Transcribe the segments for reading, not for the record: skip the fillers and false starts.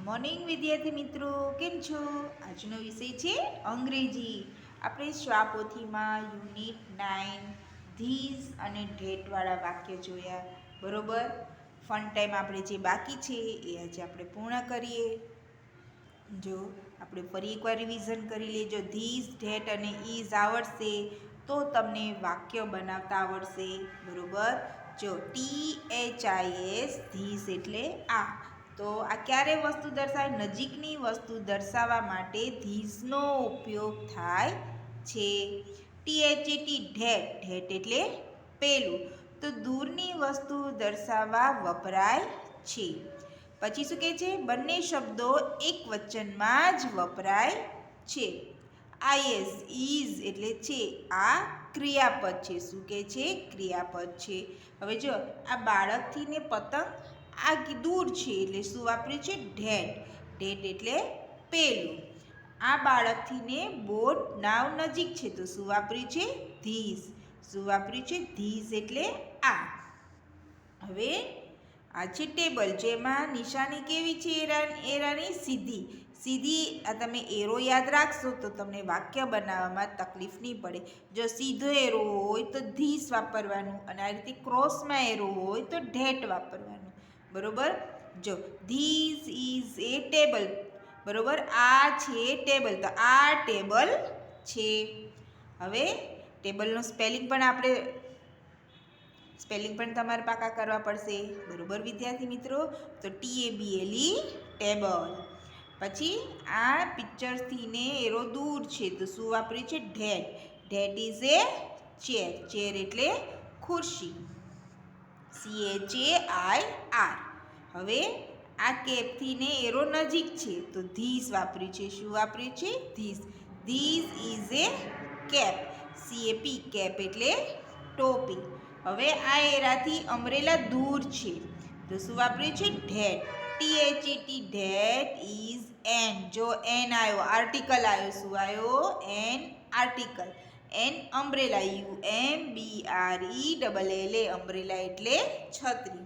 Morning વિદ્યાર્થી મિત્રો, કેમ છો? આજનો વિષય છે અંગ્રેજી. આપણે શ્વાપોથીમાં યુનિટ 9 ધીસ અને ઢેટવાળા વાક્ય જોયા, બરોબર. ફન ટાઈમ આપણે જે બાકી છે એ આજે આપણે પૂર્ણ કરીએ. જો આપણે ફરી એકવાર રિવિઝન કરી લેજો. ધીસ, ઢેટ અને ઇઝ આવડશે તો તમને વાક્ય બનાવતા આવડશે, બરોબર. જો THIS ધીસ એટલે આ, તો આ ક્યારે વસ્તુ દર્શાવે? નજીકની વસ્તુ દર્શાવવા માટે ધીસનો ઉપયોગ થાય છે. THET ઢેટ, ઢેટ એટલે પેલું, તો દૂરની વસ્તુ દર્શાવવા વપરાય છે. પછી શું કહે છે? બંને શબ્દો એક વચનમાં જ વપરાય છે. IS ઇઝ એટલે છે, આ ક્રિયાપદ છે. શું કહે છે? ક્રિયાપદ છે. હવે જો આ બાળકથી ને પતંગ આ દૂર છે એટલે શું વાપર્યું છે? ઢેટ, ઢેટ એટલે પેલું. આ બાળકથી ને બોટ નાવ નજીક છે તો શું વાપર્યું છે? ધીસ. શું વાપર્યું છે? ધીસ એટલે આ. હવે આ છે ટેબલ, જેમાં નિશાની કેવી છે? એરાની સીધી સીધી. આ તમે એરો યાદ રાખશો તો તમને વાક્ય બનાવવામાં તકલીફ નહીં પડે. જો સીધો એરો હોય તો ધીસ વાપરવાનું, અને આ રીતે ક્રોસમાં એરો હોય તો ઢેટ વાપરવાનું, બરોબર. જો ધીસ ઇઝ એ ટેબલ, બરોબર. આ છે ટેબલ, તો આ ટેબલ છે. હવે ટેબલનું સ્પેલિંગ તમારે પાકા કરવા પડશે, બરોબર વિદ્યાર્થી મિત્રો. તો TABLE ટેબલ. પછી આ પિક્ચરથી ને એરો દૂર છે તો શું વાપર્યું છે? ઢેટ, ઢેટ ઇઝ એ ચેર, ચેર એટલે ખુરશી. CHAIR. હવે આ કેપથી ને એરો નજીક છે તો ધીસ વાપર્યું છે. શું વાપર્યું છે? This. This is a cap, CAP, cap એટલે ટોપી. હવે આ એરાથી અમરેલા દૂર છે તો શું વાપર્યું છે? That, THET, that is an. જો એન આવ્યો, આર્ટિકલ આવ્યો. શું આવ્યો? An article. An umbrella, UMBRELLA, umbrella એટલે છત્રી.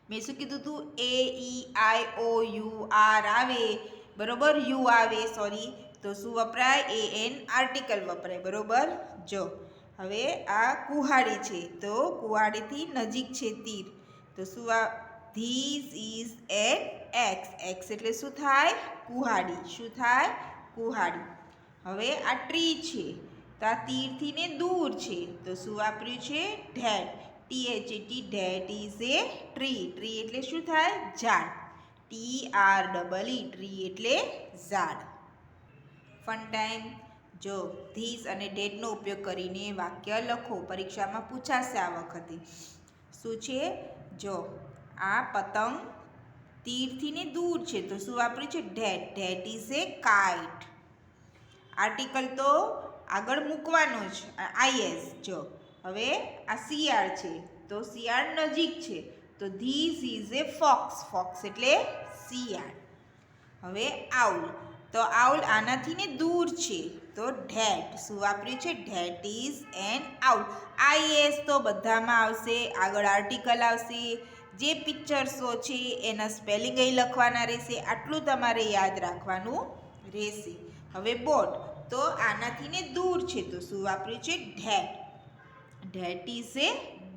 મેં શું કીધું હતું? AEIOUR આવે, બરોબર. યુ આવે, સોરી, તો શું વપરાય? AN આર્ટિકલ વપરાય, બરોબર. જો હવે આ કુહાડી છે તો કુહાડીથી નજીક છે તીર, તો શું this is an x. X એટલે શું થાય? કુહાડી. શું થાય? કુહાડી. હવે આ ટ્રી છે તો આ તીરથી ને દૂર છે તો શું વાપર્યું છે? That, THET, that is a tree. Tree એટલે શું થાય? ઝાડ. TREE, ટ્રી એટલે ઝાડ. Fun time. જો ધીસ અને ઢેટનો ઉપયોગ કરીને વાક્ય લખો, પરીક્ષામાં પૂછાશે આ વખતે. શું છે? જો આ પતંગ તીરથી ને દૂર છે તો શું વાપર્યું છે? ઢેટ, ઢેટ ઇઝ એ કાઇટ. આર્ટિકલ તો આગળ મૂકવાનો જ, IS. જો હવે આ શિયાળ છે તો શિયાળ નજીક છે તો this is a fox. Fox એટલે શિયાળ. હવે આઉલ, તો આઉલ આનાથી ને દૂર છે તો ઢેટ. શું વાપર્યું છે? ઢેટ ઇઝ એન આઉલ. IS તો બધામાં આવશે, આગળ આર્ટિકલ આવશે. જે પિક્ચર્સો છે એના સ્પેલિંગ અહીં લખવાના રહેશે, આટલું તમારે યાદ રાખવાનું રહેશે. હવે બોટ, તો આનાથી ને દૂર છે તો શું વાપર્યું છે? ઢેટ. ઢેટ ઇઝ એ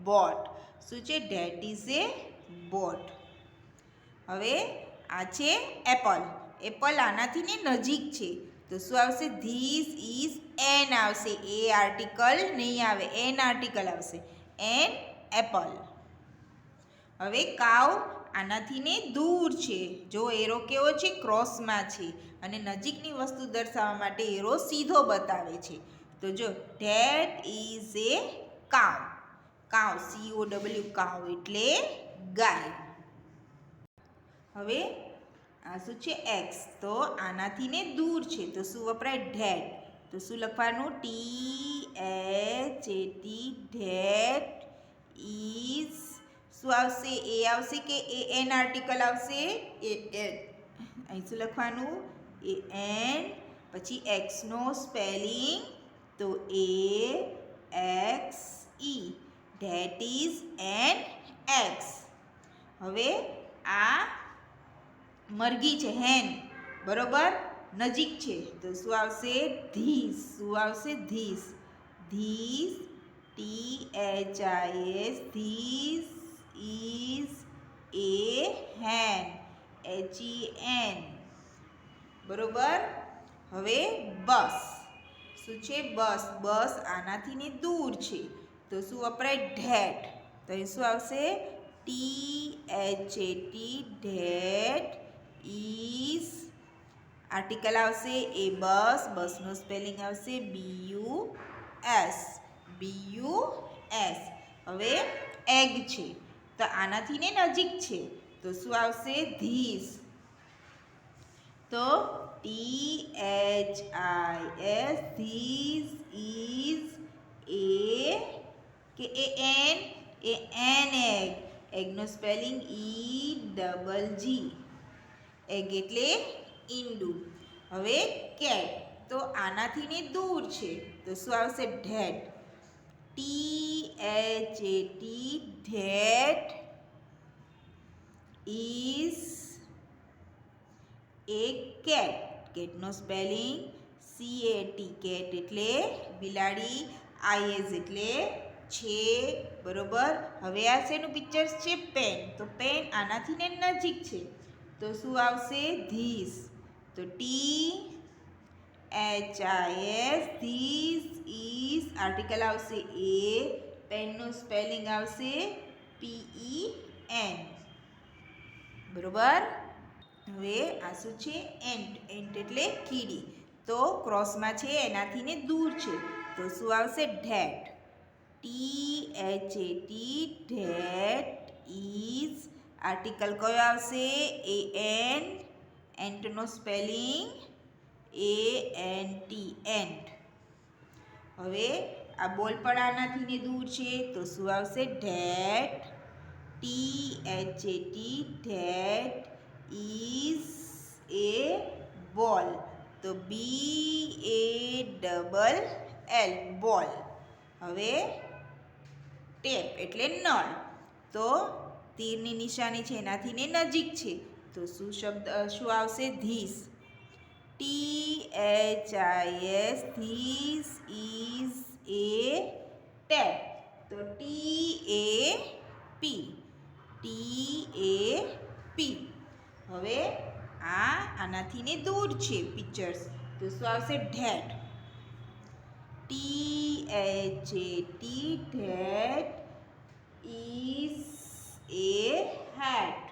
બોટ. શું છે? ઢેટ ઇઝ એ બોટ. હવે આ છે એપલ. એપલ આનાથી ને નજીક છે તો શું આવશે? ધીસ ઇઝ એન આવશે. એ આર્ટિકલ નહીં આવે, એન આર્ટિકલ આવશે. An apple. હવે કાવ આનાથી ને દૂર છે, જો એરો કેવો છે? ક્રોસમાં છે, અને નજીકની વસ્તુ દર્શાવવા માટે એરો સીધો બતાવે છે. તો જો ધેટ ઇઝ એ કાવ. કાવ, COW, કાવ એટલે ગાય. હવે આ શું છે? એક્સ, તો આનાથી ને દૂર છે તો શું વપરાય? ઢેટ. તો શું લખવાનું? THET, ઢેટ ઇઝ શું આવશે? એ આવશે કે AN આર્ટિકલ આવશે? અહીં શું લખવાનું? AN. પછી એક્સનો સ્પેલિંગ તો AXE, that is an x. હવે આ મરઘી છે હેન, બરોબર, નજીક છે તો શું આવશે? ધીસ. શું આવશે? This. This, THIS, this is A hen, HEN, બરોબર. હવે બસ. શું છે? બસ. બસ આનાથી ને દૂર છે તો શું વપરાય? ધેટ. તો એ શું આવશે? THAT, ધેટ ઇઝ, આર્ટિકલ આવશે એ બસ. બસનો સ્પેલિંગ આવશે BUS. BUS. હવે એગ છે તો આનાથી ને નજીક છે તો શું આવશે? ધીસ. તો THIS, ધીસ ઇઝ એ કે એન? An egg. એગનો સ્પેલિંગ EGG. એગ એટલે ઈંડું. હવે કેટ. તો આનાથી ને દૂર છે તો શું આવશે? That. THAT, that is a cat. કેટનો સ્પેલિંગ CAT. કેટ એટલે બિલાડી. IS એટલે છે, બરોબર. હવે આ શેનું પિક્ચર છે? પેન. તો પેન આનાથી ને નજીક છે તો શું આવશે? ધીસ. તો THIS, ધીસ ઇઝ, આર્ટિકલ આવશે એ. પેનનું સ્પેલિંગ આવશે PEN, બરોબર. હવે આ શું છે? એન્ટ. એન્ટ એટલે કીડી. તો ક્રોસમાં છે એનાથી ને દૂર છે તો શું આવશે? That. THAT, that is, article કયો આવશે? AN. એન્ટનો સ્પેલિંગ ANT, એન્ટ. હવે આ બોલ પણ આનાથી ને દૂર છે તો શું આવશે? ધેટ. THAT, ધેટ ઇઝ એ બોલ. તો BALL, બોલ. હવે ટેપ એટલે નળ. તો તીરની નિશાની છે એનાથી ને નજીક છે તો શું આવશે? This. THIS, this is a tape. તો TAP. TAP. હવે આનાથી ને દૂર છે પિક્ચર્સ તો શું આવશે? That. THAT, that is A hat.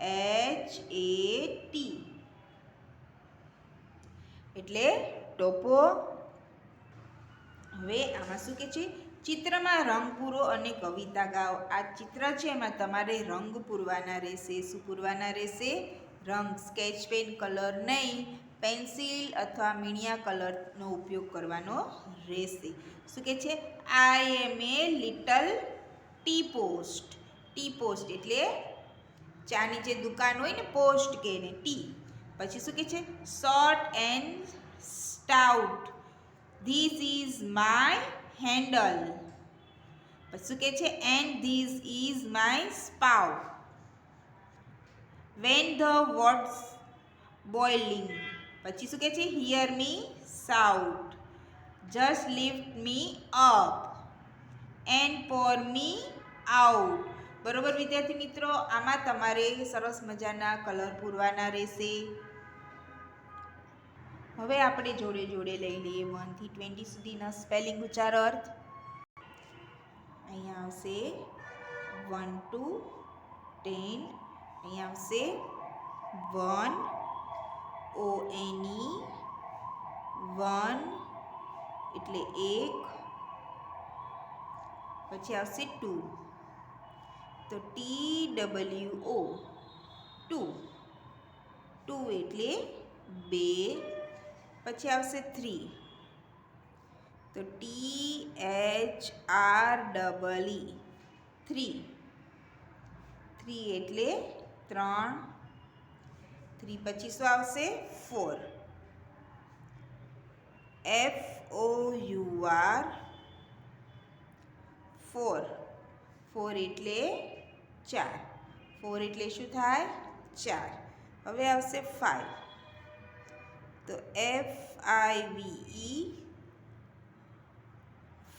HAT. એટલે ટોપો. હવે આમાં શું કે છે? ચિત્રમાં રંગ પૂરો અને કવિતા ગાઓ. આ ચિત્ર છે એમાં તમારે રંગ પૂરવાના રહેશે. શું પૂરવાના રહેશે? રંગ. સ્કેચ પેન કલર નહીં, પેન્સિલ અથવા મીણિયા કલરનો ઉપયોગ કરવાનો રહેશે. શું કે છે? I am a little teapot. Teapot એટલે ચાની જે દુકાન હોય ને, પોસ્ટ કે એને ટી. પછી શું કે છે? Short and stout. This is my handle. પછી શું કે છે? And this is my spout. When the water's boiling. પછી શું કે છે? Hear me shout. Just lift me up and pour me out. બરોબર વિદ્યાર્થી મિત્રો, આમાં તમારે સરસ મજાના કલર પૂરવાના રહેશે. હવે આપણે જોડે જોડે લઈ લઈએ 1 થી 20 સુધીના સ્પેલિંગ ઉચ્ચાર અર્થ. અહીંયા આવશે 1 to 10. અહીંયા આવશે 1 ONE, 1 એટલે 1. પછી આવશે 2 તો TWO, 2. 2 એટલે 2. પછી આવશે 3 તો THREE, 3. 3 એટલે 3. 3 પછી શું આવશે? 4. FOUR, 4. 4 એટલે 4. 4 એટલે શું થાય? 4. હવે આવશે 5 તો FIVE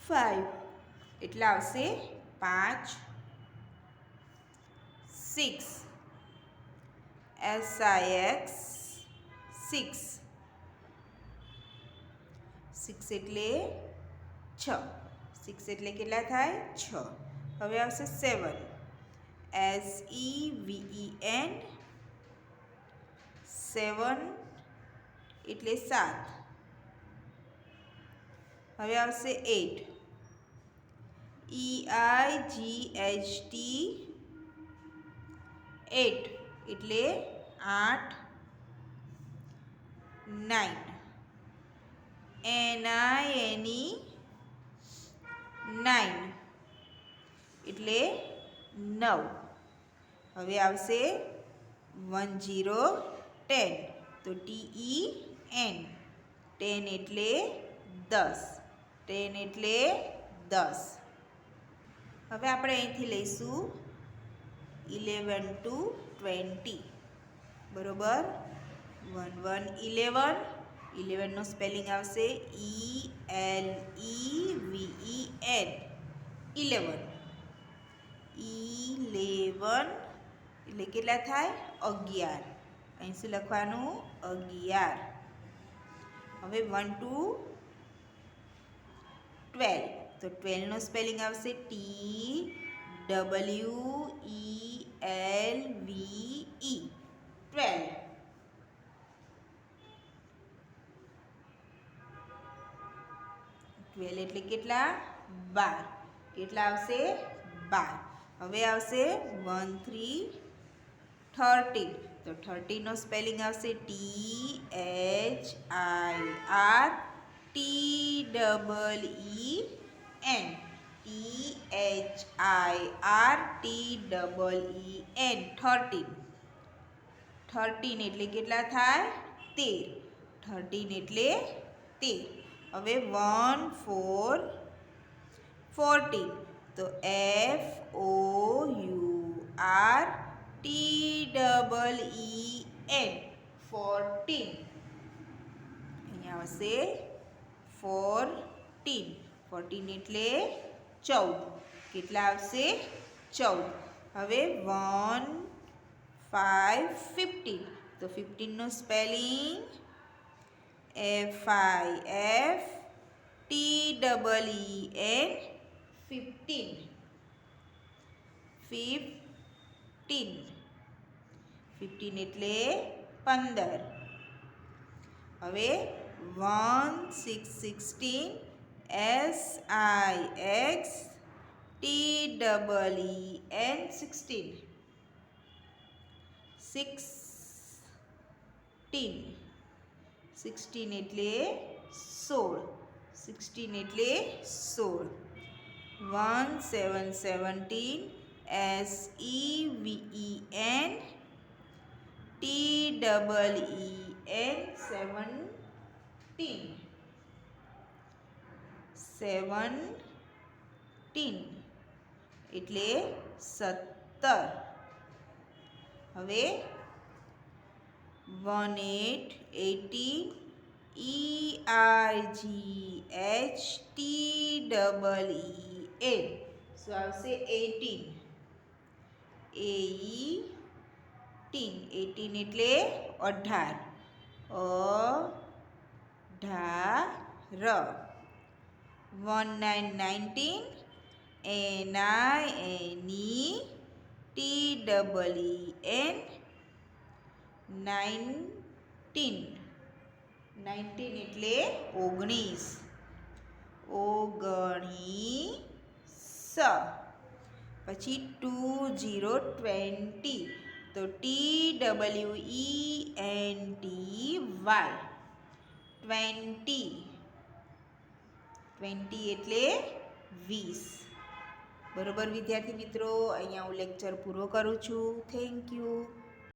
5 એટલે આવશે 5 6 SIX 6 6 એટલે 6 6 એટલે કેટલા થાય 6 હવે આવશે 7 SEVEN 7 એટલે 7 હવે આવશે 8 EIGHT 8 એટલે 8 9 NINE 9 એટલે 9 હવે આવશે 10 10 તો TEN 10 એટલે 10 10 એટલે 10 હવે આપણે અહીંથી લઈશું 11 to 20 બરોબર 1 1 11 11 નો સ્પેલિંગ આવશે ELEVEN 11 એટલે કેટલા થાય 11 અહીં શું લખવાનું 11 હવે 1 to 12 તો 12 નો સ્પેલિંગ આવશે TWELVE 12 12 એટલે કેટલા 12 કેટલા આવશે 12 હવે આવશે 1 3 13 તો 13 નો સ્પેલિંગ આવશે THIRTEN 13 એટલે કેટલા થાય 13 13 એટલે 13 હવે 1 4 14 તો FOURTEN 14 અહીંયા આવશે 14 14 એટલે 14 કેટલા આવશે 14 હવે 1 5 15 તો 15 નો સ્પેલિંગ FIFTEEN 15 15 એટલે 15 હવે 1 6 16 SIXTEEN 16 એટલે 16 16 એટલે 16 1 7 17 SEVEN TEEN 17 એટલે 17 હવે 1 8 18 EIGHTEEN શું આવશે 18 18 એટલે 18 19 19 એટલે 19 પછી 20 તો TWENTY 20 એટલે 20 બરોબર વિદ્યાર્થી મિત્રો અહીંયા હું લેક્ચર પૂરો કરું છું થેન્ક યુ